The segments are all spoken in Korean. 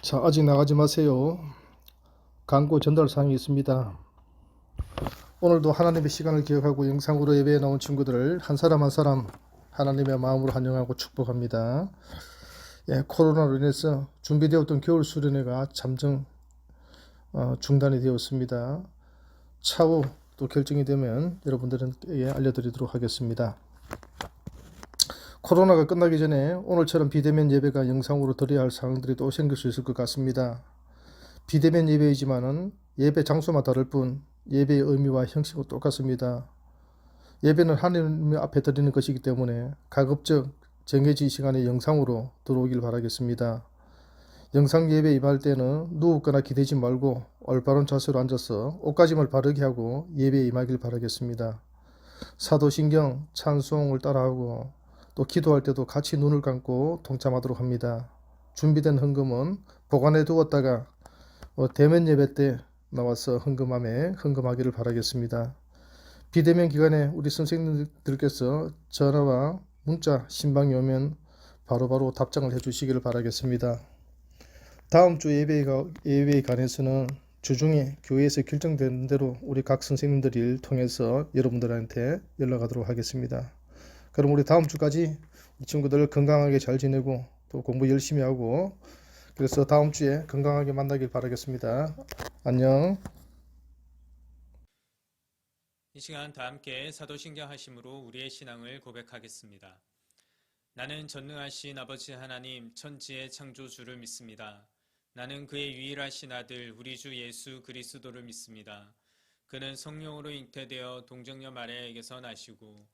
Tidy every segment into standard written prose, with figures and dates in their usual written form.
자, 아직 나가지 마세요. 광고 전달 사항이 있습니다. 오늘도 하나님의 시간을 기억하고 영상으로 예배에 나온 친구들을 한 사람 한 사람 하나님의 마음으로 환영하고 축복합니다. 코로나로 인해서 준비되었던 겨울 수련회가 잠정 중단이 되었습니다. 차후 또 결정이 되면 여러분들에게 알려드리도록 하겠습니다. 코로나가 끝나기 전에 오늘처럼 비대면 예배가 영상으로 드려야 할 상황들이 또 생길 수 있을 것 같습니다. 비대면 예배이지만은 예배 장소만 다를 뿐 예배의 의미와 형식은 똑같습니다. 예배는 하나님 앞에 드리는 것이기 때문에 가급적 정해진 시간에 영상으로 들어오길 바라겠습니다. 영상 예배 임할 때는 누웠거나 기대지 말고 올바른 자세로 앉아서 옷가짐을 바르게 하고 예배에 임하길 바라겠습니다. 사도신경 찬송을 따라하고 또 기도할 때도 같이 눈을 감고 동참하도록 합니다. 준비된 헌금은 보관해 두었다가 대면 예배 때 나와서 헌금하기를 바라겠습니다. 비대면 기간에 우리 선생님들께서 전화와 문자 신방이 오면 바로바로 답장을 해주시기를 바라겠습니다. 다음 주 예배에 관해서는 주중에 교회에서 결정된 대로 우리 각 선생님들을 통해서 여러분들한테 연락하도록 하겠습니다. 그럼 우리 다음 주까지 이 친구들 건강하게 잘 지내고 또 공부 열심히 하고 그래서 다음 주에 건강하게 만나길 바라겠습니다. 안녕. 이 시간 다 함께 사도신경 하심으로 우리의 신앙을 고백하겠습니다. 나는 전능하신 아버지 하나님 천지의 창조주를 믿습니다. 나는 그의 유일하신 아들 우리 주 예수 그리스도를 믿습니다. 그는 성령으로 잉태되어 동정녀 마리아에게서 나시고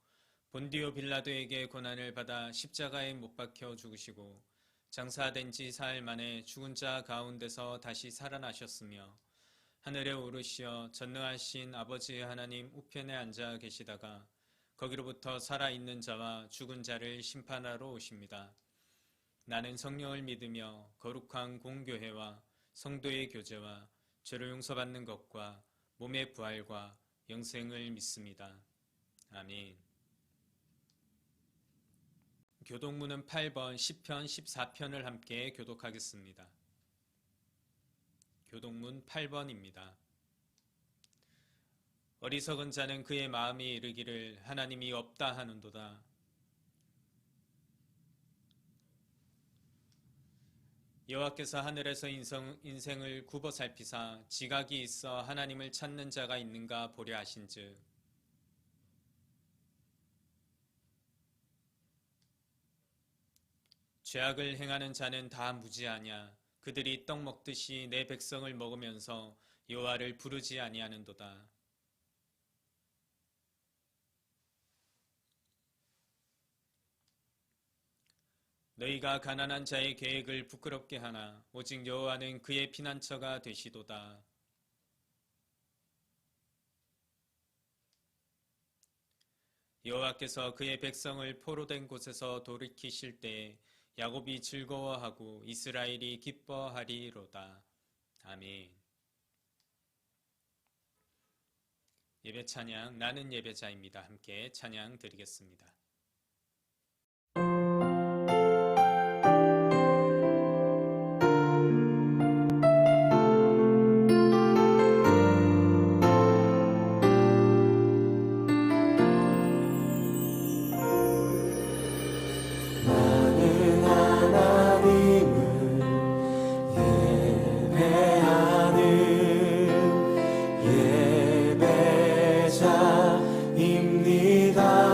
본디오 빌라도에게 고난을 받아 십자가에 못 박혀 죽으시고 장사된 지 사흘 만에 죽은 자 가운데서 다시 살아나셨으며 하늘에 오르시어 전능하신 아버지 하나님 우편에 앉아 계시다가 거기로부터 살아있는 자와 죽은 자를 심판하러 오십니다. 나는 성령을 믿으며 거룩한 공교회와 성도의 교제와 죄를 용서받는 것과 몸의 부활과 영생을 믿습니다. 아멘. 교독문은 8번 10편 14편을 함께 교독하겠습니다. 교독문 8번입니다. 어리석은 자는 그의 마음이 이르기를 하나님이 없다 하는도다. 여호와께서 하늘에서 인생을 굽어 살피사 지각이 있어 하나님을 찾는 자가 있는가 보려 하신즉 죄악을 행하는 자는 다 무지하냐. 그들이 떡 먹듯이 내 백성을 먹으면서 여호와를 부르지 아니하는도다. 너희가 가난한 자의 계획을 부끄럽게 하나 오직 여호와는 그의 피난처가 되시도다. 여호와께서 그의 백성을 포로된 곳에서 돌이키실 때에 야곱이 즐거워하고 이스라엘이 기뻐하리로다. 아멘. 예배 찬양 나는 예배자입니다. 함께 찬양 드리겠습니다. 예배자입니다.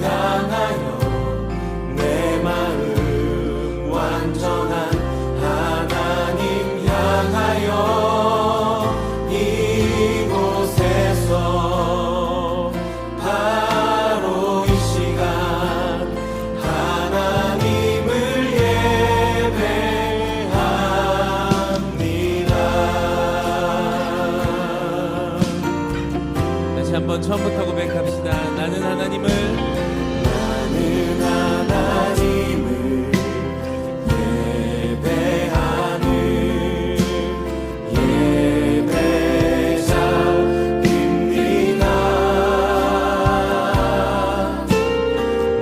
향하여 내 마음 완전한 하나님 향하여 이곳에서 바로 이 시간 하나님을 예배합니다. 다시 한번 처음부터 고백합시다. 나는 하나님을 예배하는 예배자입니다.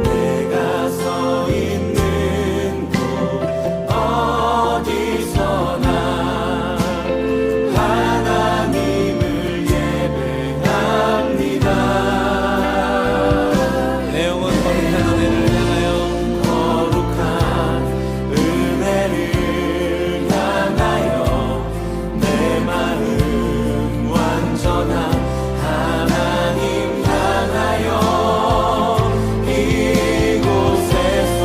내가 서 있는 곳 어디서나 하나님을 예배합니다. 내 영혼 거룩한 은혜를 향하여 거룩한 은혜를 향하여 내 마음 완전한 하나님 향하여 이곳에서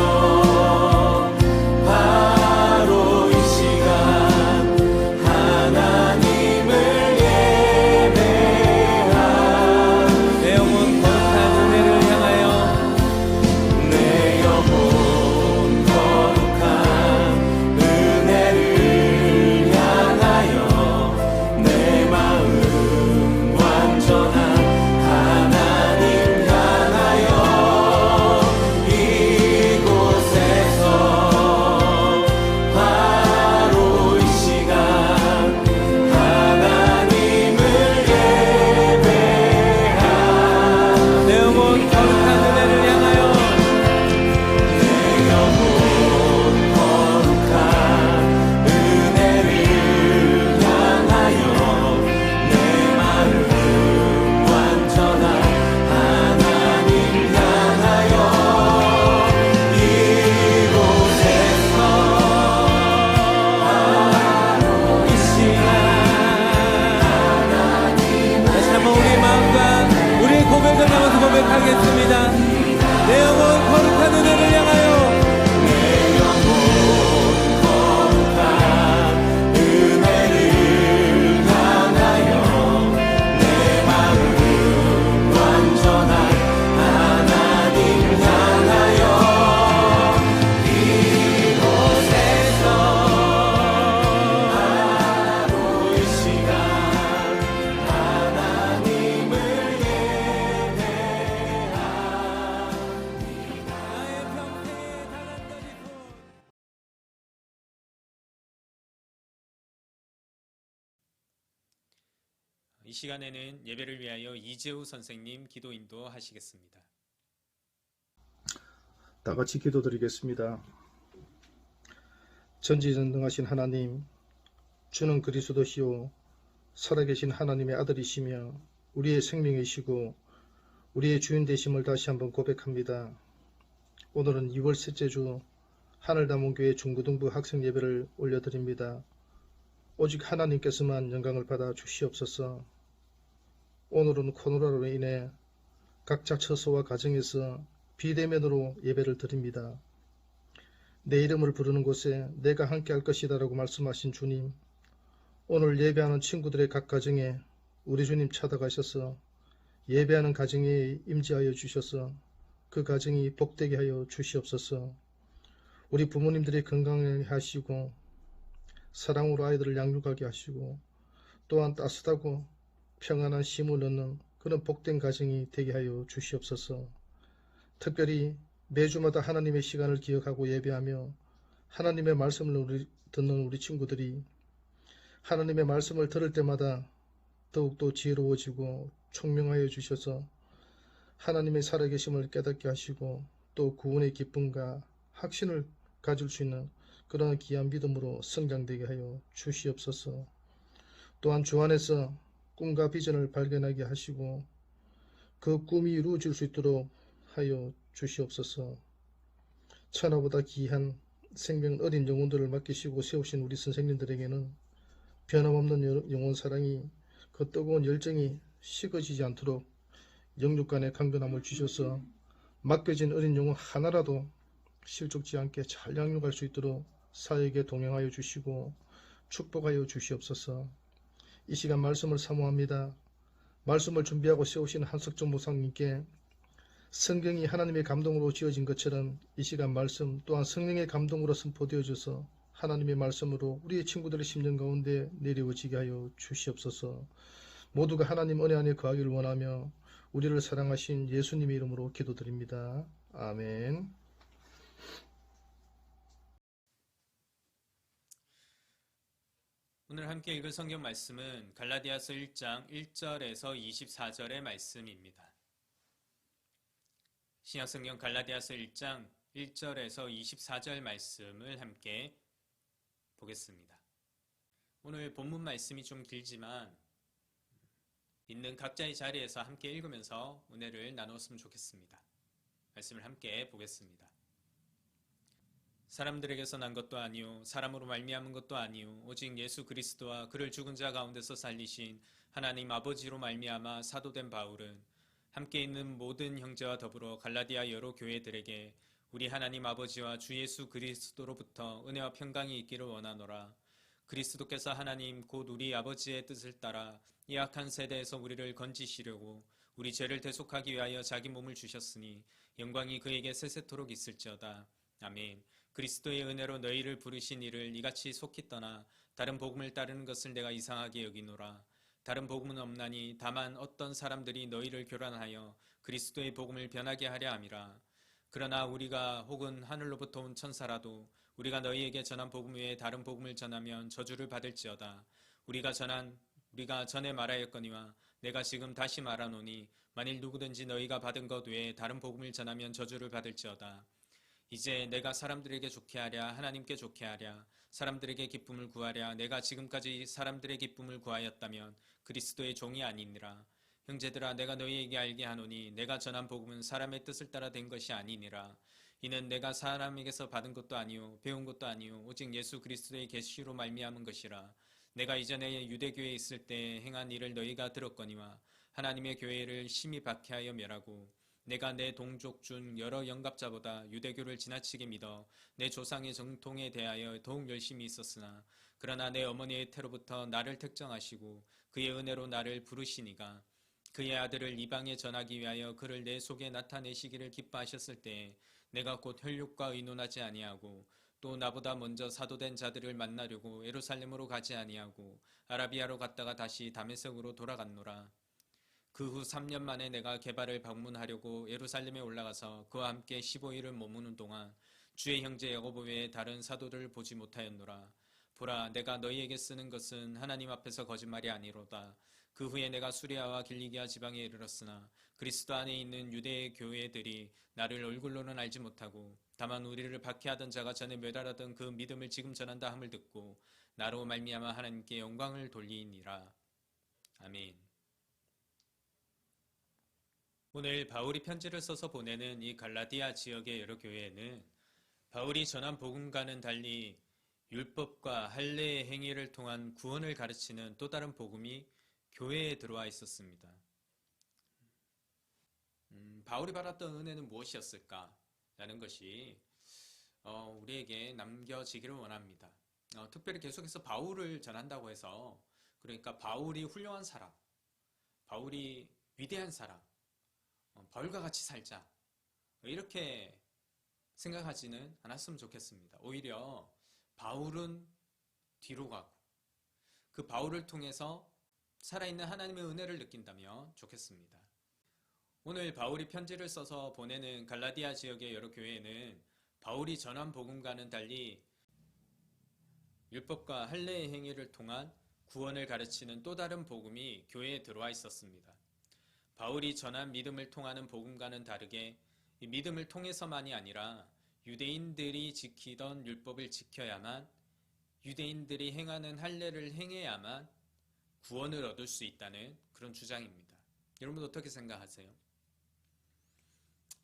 바로 이 시간 하나님을 예배합니다. 내 영혼 거룩한 은혜를 향하여 내 영혼 거룩한 은혜를 향하여 내 마음 완전한 하나님 향하여 이곳에서 바로 이 시간 하나님을 예배합니다. 내 영혼 거룩한 은혜를 향하여 내 영혼 거룩한 은혜를 향하여 내 마음 완전한 하나님 향하여 이곳에서 바로 이 시간 다시 한번 우리의 마음과 우리의 고백을 담아서 고백하겠습니다. 내 영혼 거룩한 은혜를 향하여 내 영혼 거룩한 은혜를 향하여 내 마음 완전한 하나님 향하여 이곳에서 바로 이 시간 하나님을 예배합니다. 나의 평생에 달았던 이 손 이 시간에는 예배를 위하여 이재우 선생님 기도 인도하시겠습니다. 다 같이 기도드리겠습니다. 전지전능하신 하나님, 주는 그리스도시요 살아계신 하나님의 아들이시며 우리의 생명이시고 우리의 주인 되심을 다시 한번 고백합니다. 오늘은 2월 셋째 주 하늘담원교회 중고등부 학생 예배를 올려드립니다. 오직 하나님께서만 영광을 받아 주시옵소서. 오늘은 코로나로 인해 각자 처소와 가정에서 비대면으로 예배를 드립니다. 내 이름을 부르는 곳에 내가 함께 할 것이다 라고 말씀하신 주님, 오늘 예배하는 친구들의 각 가정에 우리 주님 찾아가셔서 예배하는 가정에 임재하여 주셔서 그 가정이 복되게 하여 주시옵소서. 우리 부모님들이 건강하게 하시고 사랑으로 아이들을 양육하게 하시고 또한 따뜻하고 평안한 쉼을 얻는 그런 복된 가정이 되게 하여 주시옵소서. 특별히 매주마다 하나님의 시간을 기억하고 예배하며 하나님의 말씀을 듣는 우리 친구들이 하나님의 말씀을 들을 때마다 더욱더 지혜로워지고 총명하여 주셔서 하나님의 살아계심을 깨닫게 하시고 또 구원의 기쁨과 확신을 가질 수 있는 그런 귀한 믿음으로 성장되게 하여 주시옵소서. 또한 주 안에서 꿈과 비전을 발견하게 하시고 그 꿈이 이루어질 수 있도록 하여 주시옵소서. 천하보다 귀한 생명 어린 영혼들을 맡기시고 세우신 우리 선생님들에게는 변함없는 영혼 사랑이 그 뜨거운 열정이 식어지지 않도록 영육 간의 강건함을 주셔서 맡겨진 어린 영혼 하나라도 실족지 않게 잘 양육할 수 있도록 사역에 동행하여 주시고 축복하여 주시옵소서. 이 시간 말씀을 사모합니다. 말씀을 준비하고 세우신 한석종 목사님께 성경이 하나님의 감동으로 지어진 것처럼 이 시간 말씀 또한 성령의 감동으로 선포되어져서 하나님의 말씀으로 우리의 친구들의 심령 가운데 내려오지게 하여 주시옵소서. 모두가 하나님 은혜 안에 거하기를 원하며 우리를 사랑하신 예수님의 이름으로 기도드립니다. 아멘. 오늘 함께 읽을 성경 말씀은 갈라디아서 1장 1절에서 24절의 말씀입니다. 신약성경 갈라디아서 1장 1절에서 24절 말씀을 함께 보겠습니다. 오늘 본문 말씀이 좀 길지만 있는 각자의 자리에서 함께 읽으면서 은혜를 나누었으면 좋겠습니다. 말씀을 함께 보겠습니다. 사람들에게서 난 것도 아니요 사람으로 말미암은 것도 아니요 오직 예수 그리스도와 그를 죽은 자 가운데서 살리신 하나님 아버지로 말미암아 사도된 바울은 함께 있는 모든 형제와 더불어 갈라디아 여러 교회들에게 우리 하나님 아버지와 주 예수 그리스도로부터 은혜와 평강이 있기를 원하노라. 그리스도께서 하나님 곧 우리 아버지의 뜻을 따라 이 악한 세대에서 우리를 건지시려고 우리 죄를 대속하기 위하여 자기 몸을 주셨으니 영광이 그에게 세세토록 있을지어다. 아멘. 그리스도의 은혜로 너희를 부르신 이를 이같이 속히 떠나 다른 복음을 따르는 것을 내가 이상하게 여기노라. 다른 복음은 없나니 다만 어떤 사람들이 너희를 교란하여 그리스도의 복음을 변하게 하려 함이라. 그러나 우리가 혹은 하늘로부터 온 천사라도 우리가 너희에게 전한 복음 외에 다른 복음을 전하면 저주를 받을지어다. 우리가 전에 말하였거니와 내가 지금 다시 말하노니 만일 누구든지 너희가 받은 것 외에 다른 복음을 전하면 저주를 받을지어다. 이제 내가 사람들에게 좋게 하랴 하나님께 좋게 하랴 사람들에게 기쁨을 구하랴 내가 지금까지 사람들의 기쁨을 구하였다면 그리스도의 종이 아니니라. 형제들아 내가 너희에게 알게 하노니 내가 전한 복음은 사람의 뜻을 따라 된 것이 아니니라. 이는 내가 사람에게서 받은 것도 아니요 배운 것도 아니요 오직 예수 그리스도의 계시로 말미암은 것이라. 내가 이전에 유대교회에 있을 때 행한 일을 너희가 들었거니와 하나님의 교회를 심히 박해하여 멸하고 내가 내 동족 중 여러 영갑자보다 유대교를 지나치게 믿어 내 조상의 정통에 대하여 더욱 열심히 있었으나 그러나 내 어머니의 태로부터 나를 택정하시고 그의 은혜로 나를 부르시니가 그의 아들을 이방에 전하기 위하여 그를 내 속에 나타내시기를 기뻐하셨을 때에 내가 곧 혈육과 의논하지 아니하고 또 나보다 먼저 사도된 자들을 만나려고 예루살렘으로 가지 아니하고 아라비아로 갔다가 다시 다메섹으로 돌아갔노라. 그 후 3년 만에 내가 게바를 방문하려고 예루살렘에 올라가서 그와 함께 15일을 머무는 동안 주의 형제 야고보 외에 다른 사도들을 보지 못하였노라. 보라 내가 너희에게 쓰는 것은 하나님 앞에서 거짓말이 아니로다. 그 후에 내가 수리아와 길리기아 지방에 이르렀으나 그리스도 안에 있는 유대의 교회들이 나를 얼굴로는 알지 못하고 다만 우리를 박해하던 자가 전에 멸하던 그 믿음을 지금 전한다 함을 듣고 나로 말미암아 하나님께 영광을 돌리니라. 아멘. 오늘 바울이 편지를 써서 보내는 이 갈라디아 지역의 여러 교회에는 바울이 전한 복음과는 달리 율법과 할례의 행위를 통한 구원을 가르치는 또 다른 복음이 교회에 들어와 있었습니다. 바울이 받았던 은혜는 무엇이었을까? 라는 것이 우리에게 남겨지기를 원합니다. 특별히 계속해서 바울을 전한다고 해서 그러니까 바울이 훌륭한 사람, 바울이 위대한 사람, 바울과 같이 살자 이렇게 생각하지는 않았으면 좋겠습니다. 오히려 바울은 뒤로 가고 그 바울을 통해서 살아있는 하나님의 은혜를 느낀다면 좋겠습니다. 오늘 바울이 편지를 써서 보내는 갈라디아 지역의 여러 교회에는 바울이 전한 복음과는 달리 율법과 할례의 행위를 통한 구원을 가르치는 또 다른 복음이 교회에 들어와 있었습니다. 바울이 전한 믿음을 통하는 복음과는 다르게 이 믿음을 통해서만이 아니라 유대인들이 지키던 율법을 지켜야만 유대인들이 행하는 할례를 행해야만 구원을 얻을 수 있다는 그런 주장입니다. 여러분 어떻게 생각하세요?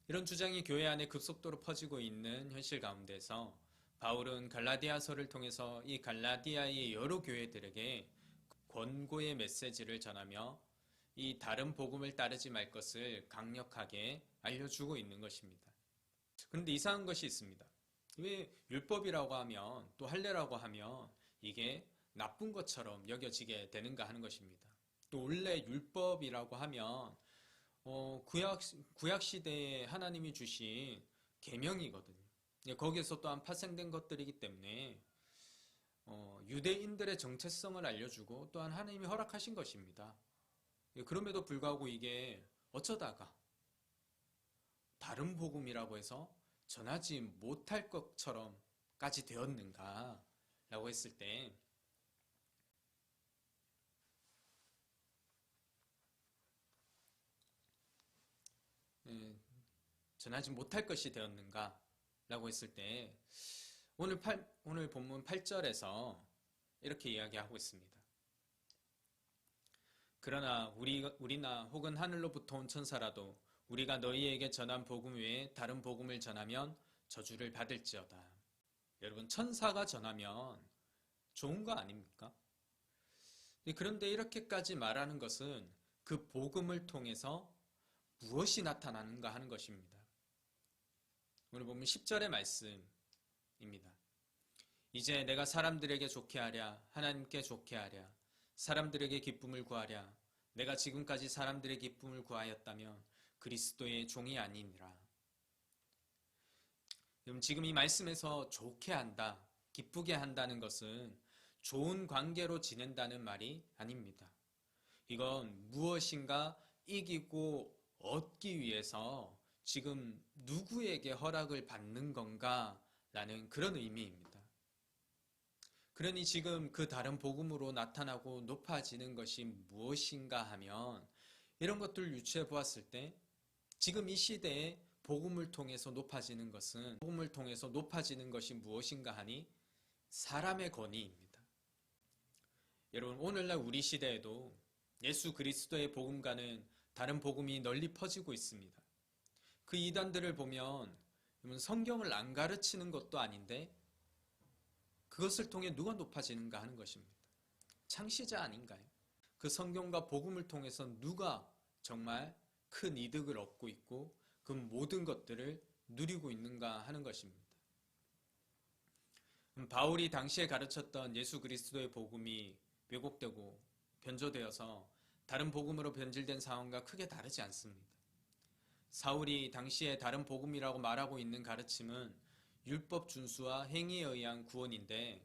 이런 주장이 교회 안에 급속도로 퍼지고 있는 현실 가운데서 바울은 갈라디아서를 통해서 이 갈라디아의 여러 교회들에게 권고의 메시지를 전하며 이 다른 복음을 따르지 말 것을 강력하게 알려주고 있는 것입니다. 그런데 이상한 것이 있습니다. 왜 율법이라고 하면 또 할례라고 하면 이게 나쁜 것처럼 여겨지게 되는가 하는 것입니다. 또 원래 율법이라고 하면 구약 시대에 하나님이 주신 계명이거든요. 거기에서 또한 파생된 것들이기 때문에 유대인들의 정체성을 알려주고 또한 하나님이 허락하신 것입니다. 그럼에도 불구하고 이게 어쩌다가 다른 복음이라고 해서 전하지 못할 것처럼까지 되었는가 라고 했을 때 전하지 못할 것이 되었는가 라고 했을 때 오늘 본문 8절에서 이렇게 이야기하고 있습니다. 그러나 우리나 혹은 하늘로부터 온 천사라도 우리가 너희에게 전한 복음 외에 다른 복음을 전하면 저주를 받을지어다. 여러분, 천사가 전하면 좋은 거 아닙니까? 그런데 이렇게까지 말하는 것은 그 복음을 통해서 무엇이 나타나는가 하는 것입니다. 오늘 보면 10절의 말씀입니다. 이제 내가 사람들에게 좋게 하랴, 하나님께 좋게 하랴, 사람들에게 기쁨을 구하랴. 내가 지금까지 사람들의 기쁨을 구하였다면 그리스도의 종이 아니니라. 그럼 지금 이 말씀에서 좋게 한다, 기쁘게 한다는 것은 좋은 관계로 지낸다는 말이 아닙니다. 이건 무엇인가 이기고 얻기 위해서 지금 누구에게 허락을 받는 건가 라는 그런 의미입니다. 그러니 지금 그 다른 복음으로 나타나고 높아지는 것이 무엇인가 하면 이런 것들을 유추해 보았을 때 지금 이 시대에 복음을 통해서 높아지는 것이 무엇인가 하니 사람의 권위입니다. 여러분, 오늘날 우리 시대에도 예수 그리스도의 복음과는 다른 복음이 널리 퍼지고 있습니다. 그 이단들을 보면 성경을 안 가르치는 것도 아닌데 그것을 통해 누가 높아지는가 하는 것입니다. 창시자 아닌가요? 그 성경과 복음을 통해서 누가 정말 큰 이득을 얻고 있고 그 모든 것들을 누리고 있는가 하는 것입니다. 바울이 당시에 가르쳤던 예수 그리스도의 복음이 왜곡되고 변조되어서 다른 복음으로 변질된 상황과 크게 다르지 않습니다. 사울이 당시에 다른 복음이라고 말하고 있는 가르침은 율법 준수와 행위에 의한 구원인데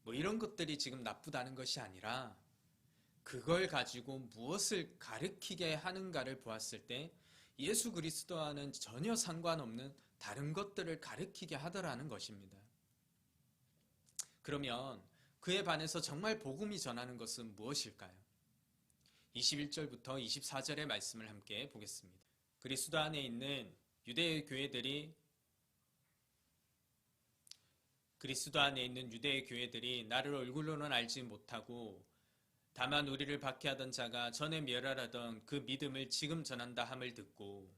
이런 것들이 지금 나쁘다는 것이 아니라 그걸 가지고 무엇을 가르치게 하는가를 보았을 때 예수 그리스도와는 전혀 상관없는 다른 것들을 가르치게 하더라는 것입니다. 그러면 그에 반해서 정말 복음이 전하는 것은 무엇일까요? 21절부터 24절의 말씀을 함께 보겠습니다. 그리스도 안에 있는 유대의 교회들이 나를 얼굴로는 알지 못하고 다만 우리를 박해하던 자가 전에 멸하라던 그 믿음을 지금 전한다 함을 듣고,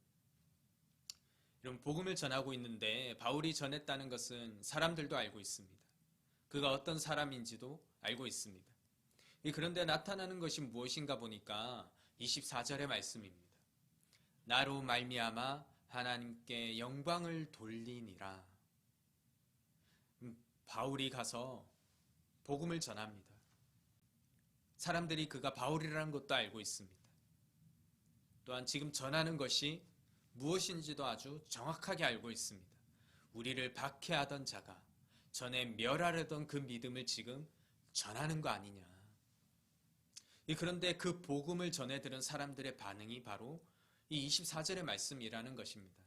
이런 복음을 전하고 있는데 바울이 전했다는 것은 사람들도 알고 있습니다. 그가 어떤 사람인지도 알고 있습니다. 그런데 나타나는 것이 무엇인가 보니까 24절의 말씀입니다. 나로 말미암아 하나님께 영광을 돌리니라. 바울이 가서 복음을 전합니다. 사람들이 그가 바울이라는 것도 알고 있습니다. 또한 지금 전하는 것이 무엇인지도 아주 정확하게 알고 있습니다. 우리를 박해하던 자가 전에 멸하려던 그 믿음을 지금 전하는 거 아니냐. 그런데 그 복음을 전해 들은 사람들의 반응이 바로 이 24절의 말씀이라는 것입니다.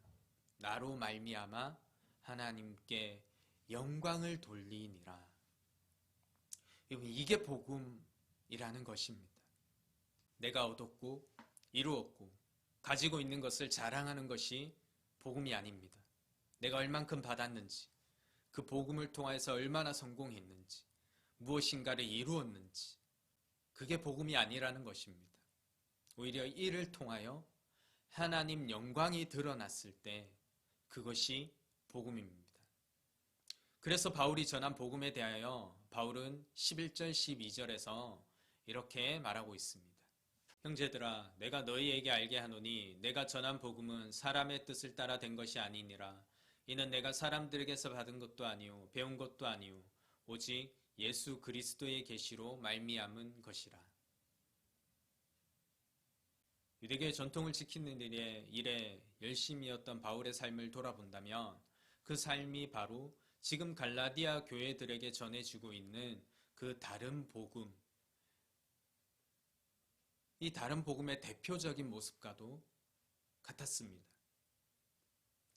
나로 말미암아 하나님께 영광을 돌리니라. 이게 복음이라는 것입니다. 내가 얻었고 이루었고 가지고 있는 것을 자랑하는 것이 복음이 아닙니다. 내가 얼만큼 받았는지, 그 복음을 통해서 얼마나 성공했는지, 무엇인가를 이루었는지, 그게 복음이 아니라는 것입니다. 오히려 이를 통하여 하나님 영광이 드러났을 때 그것이 복음입니다. 그래서 바울이 전한 복음에 대하여 바울은 11절 12절에서 이렇게 말하고 있습니다. 형제들아, 내가 너희에게 알게 하노니 내가 전한 복음은 사람의 뜻을 따라 된 것이 아니니라. 이는 내가 사람들에게서 받은 것도 아니요 배운 것도 아니요 오직 예수 그리스도의 계시로 말미암은 것이라. 유대교의 전통을 지키는 일에 열심이었던 바울의 삶을 돌아본다면 그 삶이 바로 지금 갈라디아 교회들에게 전해지고 있는 그 다른 복음, 이 다른 복음의 대표적인 모습과도 같았습니다.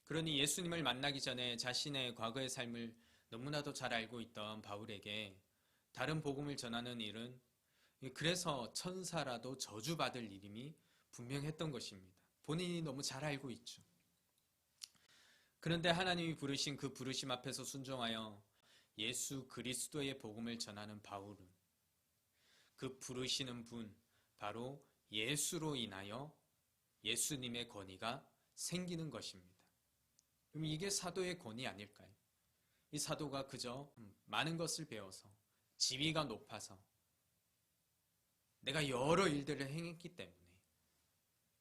그러니 예수님을 만나기 전에 자신의 과거의 삶을 너무나도 잘 알고 있던 바울에게 다른 복음을 전하는 일은 그래서 천사라도 저주받을 일임이 분명했던 것입니다. 본인이 너무 잘 알고 있죠. 그런데 하나님이 부르신 그 부르심 앞에서 순종하여 예수 그리스도의 복음을 전하는 바울은 그 부르시는 분, 바로 예수로 인하여 예수님의 권위가 생기는 것입니다. 그럼 이게 사도의 권위 아닐까요? 이 사도가 그저 많은 것을 배워서 지위가 높아서 내가 여러 일들을 행했기 때문에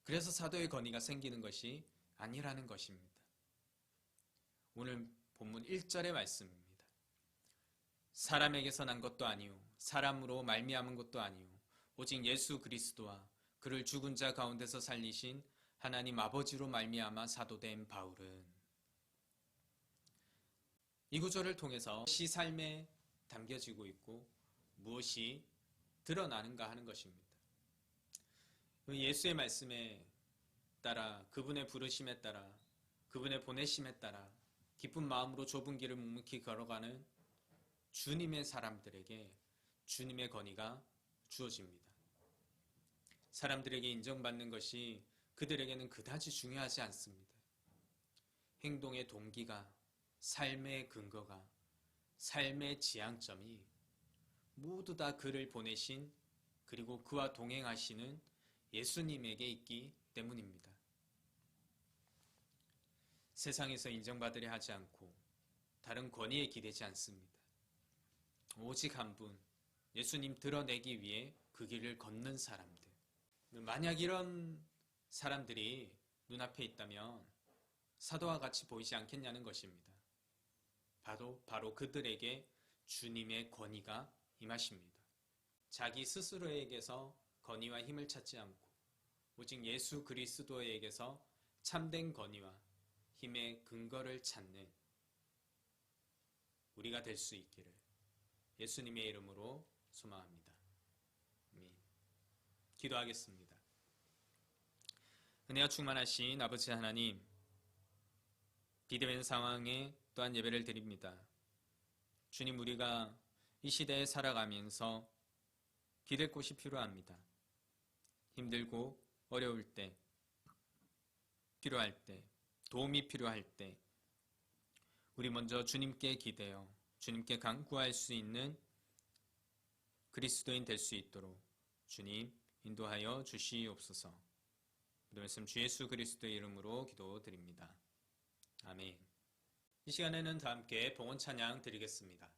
그래서 사도의 권위가 생기는 것이 아니라는 것입니다. 오늘 본문 1절의 말씀입니다. 사람에게서 난 것도 아니요 사람으로 말미암은 것도 아니요 오직 예수 그리스도와 그를 죽은 자 가운데서 살리신 하나님 아버지로 말미암아 사도된 바울은 이 구절을 통해서 무엇이 삶에 담겨지고 있고 무엇이 드러나는가 하는 것입니다. 예수의 말씀에 따라 그분의 부르심에 따라 그분의 보내심에 따라 기쁜 마음으로 좁은 길을 묵묵히 걸어가는 주님의 사람들에게 주님의 권위가 주어집니다. 사람들에게 인정받는 것이 그들에게는 그다지 중요하지 않습니다. 행동의 동기가, 삶의 근거가, 삶의 지향점이 모두 다 그를 보내신 그리고 그와 동행하시는 예수님에게 있기 때문입니다. 세상에서 인정받으려 하지 않고 다른 권위에 기대지 않습니다. 오직 한 분, 예수님 드러내기 위해 그 길을 걷는 사람들. 만약 이런 사람들이 눈앞에 있다면 사도와 같이 보이지 않겠냐는 것입니다. 바로 그들에게 주님의 권위가 임하십니다. 자기 스스로에게서 권위와 힘을 찾지 않고 오직 예수 그리스도에게서 참된 권위와 힘의 근거를 찾는 우리가 될 수 있기를 예수님의 이름으로 소망합니다. 아멘. 기도하겠습니다. 은혜와 충만하신 아버지 하나님, 비대면 상황에 또한 예배를 드립니다. 주님, 우리가 이 시대에 살아가면서 기댈 곳이 필요합니다. 힘들고 어려울 때, 필요할 때, 도움이 필요할 때 우리 먼저 주님께 기대어 주님께 간구할 수 있는 그리스도인 될 수 있도록 주님 인도하여 주시옵소서. 그 말씀 주 예수 그리스도의 이름으로 기도드립니다. 아멘. 이 시간에는 다 함께 봉헌 찬양 드리겠습니다.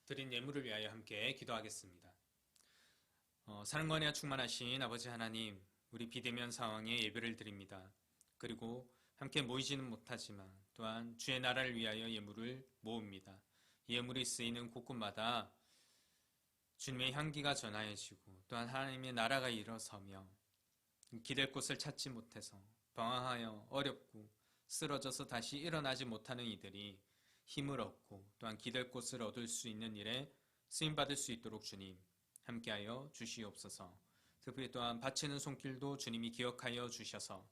드린 예물을 위하여 함께 기도하겠습니다. 사랑과 은혜가 충만하신 아버지 하나님, 우리 비대면 상황에 예배를 드립니다. 그리고 함께 모이지는 못하지만 또한 주의 나라를 위하여 예물을 모읍니다. 예물이 쓰이는 곳곳마다 주님의 향기가 전하여지고 또한 하나님의 나라가 일어서며 기댈 곳을 찾지 못해서 방황하여 어렵고 쓰러져서 다시 일어나지 못하는 이들이 힘을 얻고 또한 기댈 곳을 얻을 수 있는 일에 쓰임받을 수 있도록 주님 함께하여 주시옵소서. 특별히 또한 바치는 손길도 주님이 기억하여 주셔서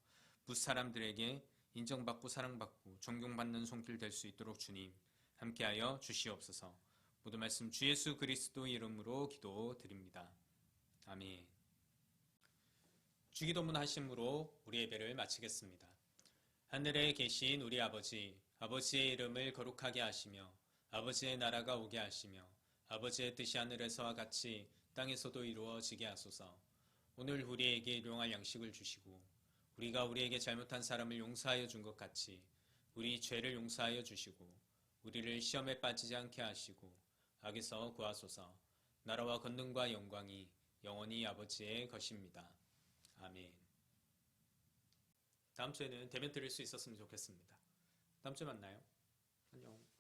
무사람들에게 인정받고 사랑받고 존경받는 손길 될 수 있도록 주님 함께하여 주시옵소서. 모든 말씀 주 예수 그리스도 이름으로 기도드립니다. 아멘. 주기도문 하심으로 우리 예배를 마치겠습니다. 하늘에 계신 우리 아버지, 아버지의 이름을 거룩하게 하시며 아버지의 나라가 오게 하시며 아버지의 뜻이 하늘에서와 같이 땅에서도 이루어지게 하소서. 오늘 우리에게 일용할 양식을 주시고 우리가 우리에게 잘못한 사람을 용서하여 준 것 같이 우리 죄를 용서하여 주시고 우리를 시험에 빠지지 않게 하시고 악에서 구하소서. 나라와 권능과 영광이 영원히 아버지의 것입니다. 아멘. 다음 주에는 대면 드릴 수 있었으면 좋겠습니다. 다음 주에 만나요. 안녕.